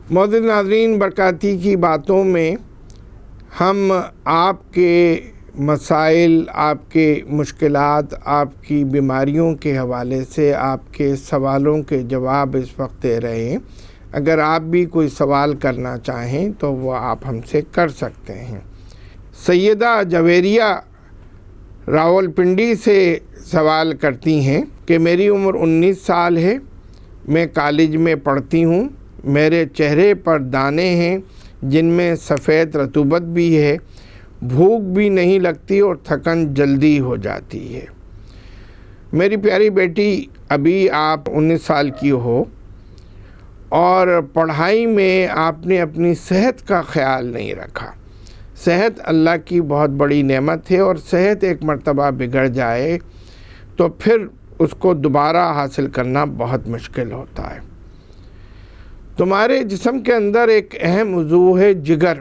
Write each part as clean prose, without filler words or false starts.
معزز ناظرین، برکاتی کی باتوں میں ہم آپ کے مسائل، آپ کے مشکلات، آپ کی بیماریوں کے حوالے سے آپ کے سوالوں کے جواب اس وقت دے رہے ہیں۔ اگر آپ بھی کوئی سوال کرنا چاہیں تو وہ آپ ہم سے کر سکتے ہیں۔ سیدہ جویریہ راولپنڈی سے سوال کرتی ہیں کہ میری عمر 19 سال ہے، میں کالج میں پڑھتی ہوں، میرے چہرے پر دانے ہیں جن میں سفید رطوبت بھی ہے، بھوک بھی نہیں لگتی اور تھکن جلدی ہو جاتی ہے۔ میری پیاری بیٹی، ابھی آپ 19 سال کی ہو اور پڑھائی میں آپ نے اپنی صحت کا خیال نہیں رکھا۔ صحت اللہ کی بہت بڑی نعمت ہے، اور صحت ایک مرتبہ بگڑ جائے تو پھر اس کو دوبارہ حاصل کرنا بہت مشکل ہوتا ہے۔ تمہارے جسم کے اندر ایک اہم عضو ہے جگر،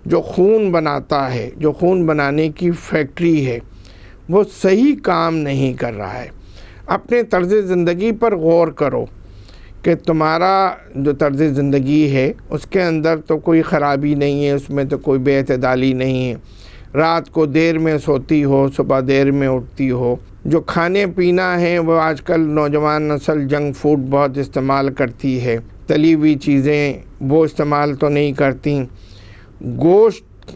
جو خون بناتا ہے، جو خون بنانے کی فیکٹری ہے، وہ صحیح کام نہیں کر رہا ہے۔ اپنے طرز زندگی پر غور کرو کہ تمہارا جو طرز زندگی ہے اس کے اندر تو کوئی خرابی نہیں ہے، اس میں تو کوئی بے اعتدالی نہیں ہے۔ رات کو دیر میں سوتی ہو، صبح دیر میں اٹھتی ہو۔ جو کھانے پینا ہے وہ آج کل نوجوان نسل جنک فوڈ بہت استعمال کرتی ہے، تلی ہوئی چیزیں وہ استعمال تو نہیں کرتی۔ گوشت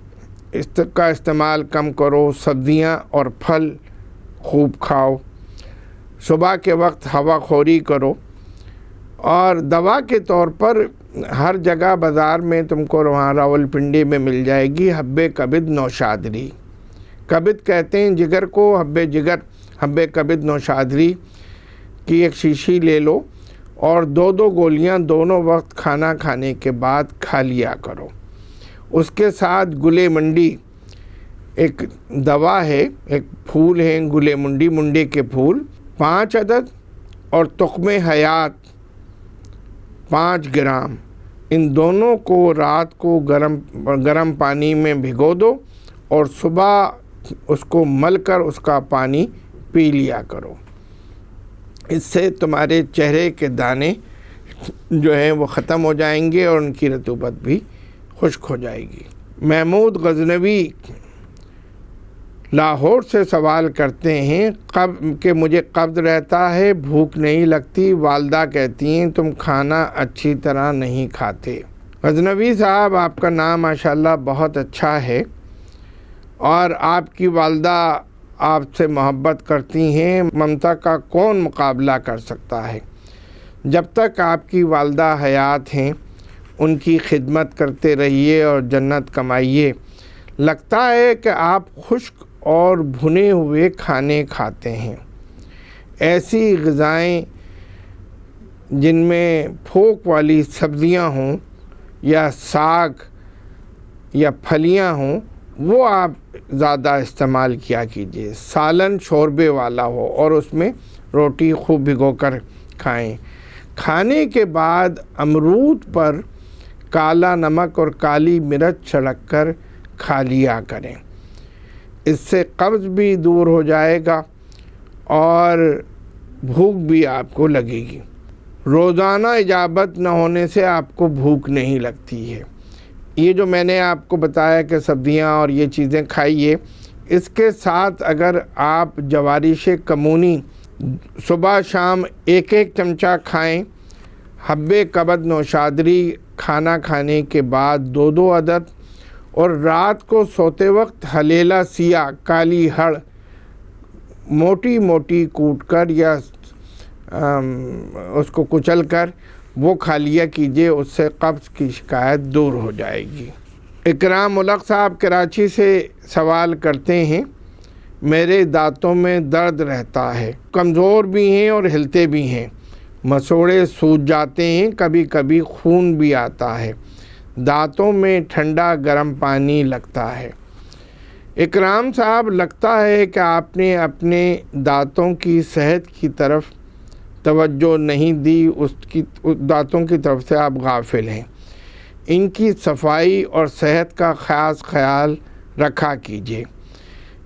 کا استعمال کم کرو، سبزیاں اور پھل خوب کھاؤ، صبح کے وقت ہوا خوری کرو، اور دوا کے طور پر ہر جگہ بازار میں تم کو وہاں راولپنڈی میں مل جائے گی حب کبد نوشادری۔ کبد کہتے ہیں جگر کو، حب کبد نوشادری کی ایک شیشی لے لو اور 2 گولیاں دونوں وقت کھانا کھانے کے بعد کھا لیا کرو۔ اس کے ساتھ گلے منڈی ایک دوا ہے، ایک پھول ہے گلے منڈی کے پھول 5 عدد، اور تخم حیات 5 گرام، ان دونوں کو رات کو گرم پانی میں بھگو دو اور صبح اس کو مل کر اس کا پانی پی لیا کرو۔ اس سے تمہارے چہرے کے دانے جو ہیں وہ ختم ہو جائیں گے اور ان کی رطوبت بھی خشک ہو جائے گی۔ محمود غزنوی لاہور سے سوال کرتے ہیں کہ مجھے قبض رہتا ہے، بھوک نہیں لگتی، والدہ کہتی ہیں تم کھانا اچھی طرح نہیں کھاتے۔ غزنوی صاحب، آپ کا نام ماشاءاللہ بہت اچھا ہے، اور آپ کی والدہ آپ سے محبت کرتی ہیں، ممتا کا کون مقابلہ کر سکتا ہے؟ جب تک آپ کی والدہ حیات ہیں ان کی خدمت کرتے رہیے اور جنت کمائیے۔ لگتا ہے کہ آپ خشک اور بھنے ہوئے کھانے کھاتے ہیں، ایسی غذائیں جن میں پھوک والی سبزیاں ہوں یا ساگ یا پھلیاں ہوں وہ آپ زیادہ استعمال کیا کیجیے۔ سالن شوربے والا ہو اور اس میں روٹی خوب بھگو کر کھائیں۔ کھانے کے بعد امرود پر کالا نمک اور کالی مرچ چھڑک کر کھا لیا کریں، اس سے قبض بھی دور ہو جائے گا اور بھوک بھی آپ کو لگے گی۔ روزانہ اجابت نہ ہونے سے آپ کو بھوک نہیں لگتی ہے۔ یہ جو میں نے آپ کو بتایا کہ سبزیاں اور یہ چیزیں کھائیے، اس کے ساتھ اگر آپ جوارش کمونی صبح شام 1 چمچہ کھائیں، حب کبد نوشادری کھانا کھانے کے بعد 2 عدد، اور رات کو سوتے وقت ہلیلا سیاہ کالی ہڑ موٹی موٹی کوٹ کر یا اس کو کچل کر وہ کھا لیا کیجیے، اس سے قبض کی شکایت دور ہو جائے گی۔ اکرام ملک صاحب کراچی سے سوال کرتے ہیں میرے دانتوں میں درد رہتا ہے، کمزور بھی ہیں اور ہلتے بھی ہیں، مسوڑے سوج جاتے ہیں، کبھی کبھی خون بھی آتا ہے، دانتوں میں ٹھنڈا گرم پانی لگتا ہے۔ اکرام صاحب، لگتا ہے کہ آپ نے اپنے دانتوں کی صحت کی طرف توجہ نہیں دی، دانتوں کی طرف سے آپ غافل ہیں۔ ان کی صفائی اور صحت کا خاص خیال رکھا کیجیے۔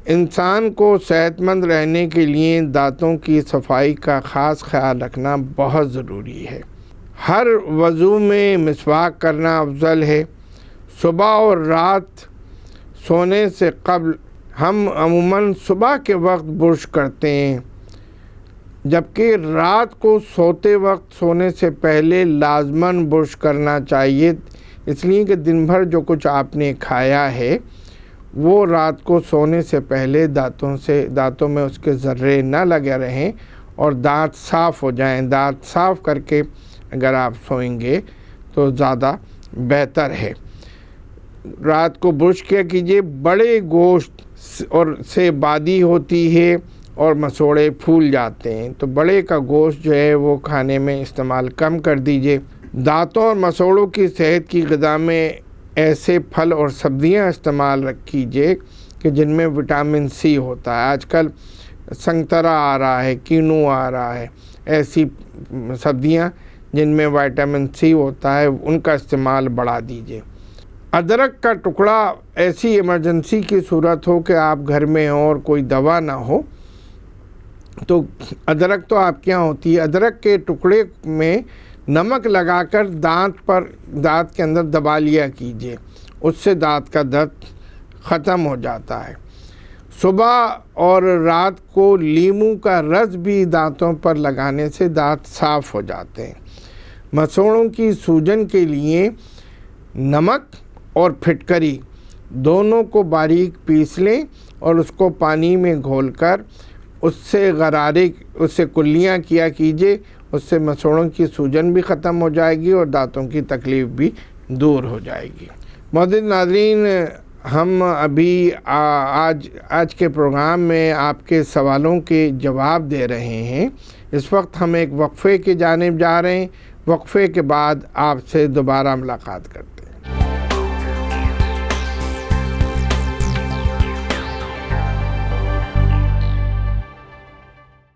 انسان کو صحت مند رہنے کے لیے دانتوں کی صفائی کا خاص خیال رکھنا بہت ضروری ہے۔ ہر وضو میں مسواک کرنا افضل ہے۔ صبح اور رات سونے سے قبل ہم عموماً صبح کے وقت برش کرتے ہیں، جبکہ رات کو سوتے وقت سونے سے پہلے لازماً برش کرنا چاہیے، اس لیے کہ دن بھر جو کچھ آپ نے کھایا ہے وہ رات کو سونے سے پہلے دانتوں میں اس کے ذرے نہ لگے رہیں اور دانت صاف ہو جائیں۔ دانت صاف کر کے اگر آپ سوئیں گے تو زیادہ بہتر ہے۔ رات کو برش کیا کیجئے۔ بڑے گوشت اور سے بادی ہوتی ہے اور مسوڑے پھول جاتے ہیں، تو بڑے کا گوشت جو ہے وہ کھانے میں استعمال کم کر دیجئے۔ دانتوں اور مسوڑوں کی صحت کی غذا میں ایسے پھل اور سبزیاں استعمال کیجئے کہ جن میں وٹامن سی ہوتا ہے۔ آج کل سنگترا آ رہا ہے، کینو آ رہا ہے، ایسی سبزیاں جن میں وٹامن سی ہوتا ہے ان کا استعمال بڑھا دیجئے۔ ادرک کا ٹکڑا ایسی ایمرجنسی کی صورت ہو کہ آپ گھر میں ہوں اور کوئی دوا نہ ہو تو ادرک تو آپ کے یہاں ہوتی ہے، ادرک کے ٹکڑے میں نمک لگا کر دانت کے اندر دبا لیا کیجئے، اس سے دانت کا درد ختم ہو جاتا ہے۔ صبح اور رات کو لیموں کا رس بھی دانتوں پر لگانے سے دانت صاف ہو جاتے ہیں۔ مسوڑوں کی سوجن کے لیے نمک اور پھٹکری دونوں کو باریک پیس لیں اور اس کو پانی میں گھول کر اس سے کلیاں کیا کیجئے، اس سے مسوڑوں کی سوجن بھی ختم ہو جائے گی اور دانتوں کی تکلیف بھی دور ہو جائے گی۔ معزز ناظرین، ہم ابھی آج کے پروگرام میں آپ کے سوالوں کے جواب دے رہے ہیں۔ اس وقت ہم ایک وقفے کی جانب جا رہے ہیں، وقفے کے بعد آپ سے دوبارہ ملاقات کرتے ہیں۔